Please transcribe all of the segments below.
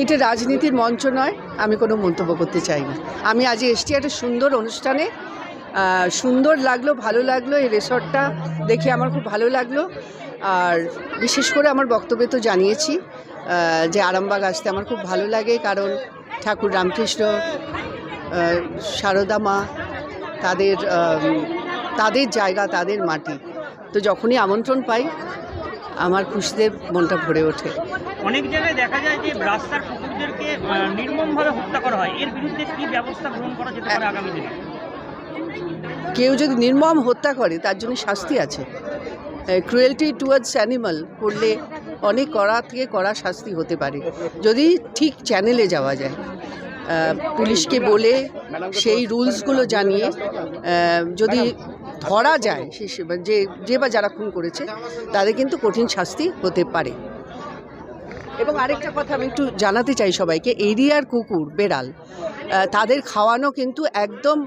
এটা রাজনীতির মঞ্চ নয়, আমি কোনো মন্তব্য করতে চাই না। আমি আজ এসছি একটা সুন্দর অনুষ্ঠানে, সুন্দর লাগলো, ভালো লাগলো। এই রিসর্টটা দেখে আমার খুব ভালো লাগলো। আর বিশেষ করে আমার বক্তব্যে তো জানিয়েছি যে আরামবাগ আসতে আমার খুব ভালো লাগে, কারণ ঠাকুর রামকৃষ্ণ, সারদা মা, তাদের জায়গা, তাদের মাটি। তো যখনই আমন্ত্রণ পাই আমার খুশিতে মনটা ভরে ওঠে। অনেক জায়গায় দেখা যায় যে রাস্তার কুকুরদেরকে নির্মমভাবে হত্যা করা হয়, এর বিরুদ্ধে কি ব্যবস্থা গ্রহণ করা যেতে পারে আগামী দিনে? কেউ যদি নির্মম হত্যা করে তার জন্য শাস্তি আছে। ক্রুয়েলটি টুয়ার্ডস অ্যানিমাল করলে অনেক কড়া থেকে কড়া শাস্তি হতে পারে, যদি ঠিক চ্যানেলে যাওয়া যায়। পুলিশকে বলে সেই রুলসগুলো জানিয়ে যদি ধরা যায় যে বা যারা খুন করেছে তাদের কিন্তু কঠিন শাস্তি হতে পারে। এবং আরেকটা কথা আমি একটু জানাতে চাই সবাইকে, এরিয়ার কুকুর, বেড়াল, তাদের খাওয়ানো কিন্তু একদম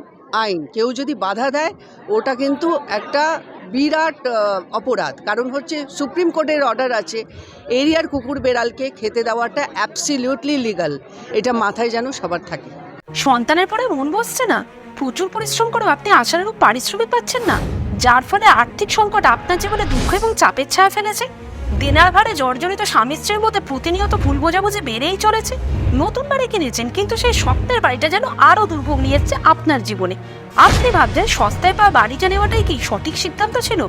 আইন। কেউ যদি বাধা দেয় ওটা কিন্তু একটা বিরাট অপরাধ। কারণ হচ্ছে সুপ্রিম কোর্টের অর্ডার আছে এরিয়ার কুকুর বেড়ালকে খেতে দেওয়াটা অ্যাবসলিউটলি লিগাল। এটা মাথায় যেন সবার থাকে। সন্তানের পরে মন বসছে না, প্রচুর পরিশ্রম করেও আপনি আশানুরূপ পারিশ্রমিক পাচ্ছেন না, যার ফলে আর্থিক সংকট আপনার জীবনে দুঃখ এবং চাপের ছায়া ফেলেছে। দেনার ভারে জর্জরিত স্বামী স্ত্রীর মধ্যে প্রতিনিয়ত ভুল বোঝাবুঝি বেড়েই চলেছে। নতুন বাড়ি কিনেছেন, কিন্তু সেই স্বপ্নের বাড়িটা যেন আরও দুর্ভোগ নিয়ে এসছে আপনার জীবনে। আপনি ভাবছেন সস্তায় পাওয়া বাড়িটা নেওয়াটাই কি সঠিক সিদ্ধান্ত ছিল?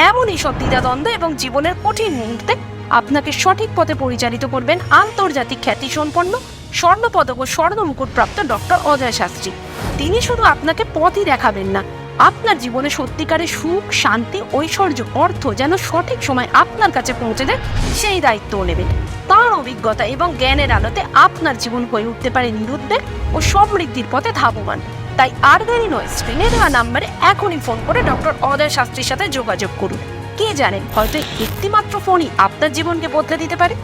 এমনই সব দ্বিধাদ্বন্দ্ব এবং জীবনের কঠিন মুহূর্তে আপনাকে সঠিক পথে পরিচালিত করবেন আন্তর্জাতিক খ্যাতিসম্পন্ন স্বর্ণপদক ও স্বর্ণ মুকুটপ্রাপ্ত ডক্টর অজয় শাস্ত্রী। তিনি শুধু আপনাকে পথই দেখাবেন না, আপনার জীবনে সত্যিকারের সুখ, শান্তি, ঐশ্বর্য, অর্থ যেন সঠিক সময় আপনার কাছে পৌঁছে দেয় সেই দায়িত্বও নেবেন। তাঁর অভিজ্ঞতা এবং জ্ঞানের আলোতে আপনার জীবন হয়ে উঠতে পারে নিরুদ্বেগ ও সমৃদ্ধির পথে ধাবমান। তাই আর দেরি নয়, স্ক্রিনে দেওয়া নাম্বারে এখনই ফোন করে ডক্টর অজয় শাস্ত্রীর সাথে যোগাযোগ করুন। কে জানেন, হয়তো একটিমাত্র ফোনই আপনার জীবনকে বদলে দিতে পারে।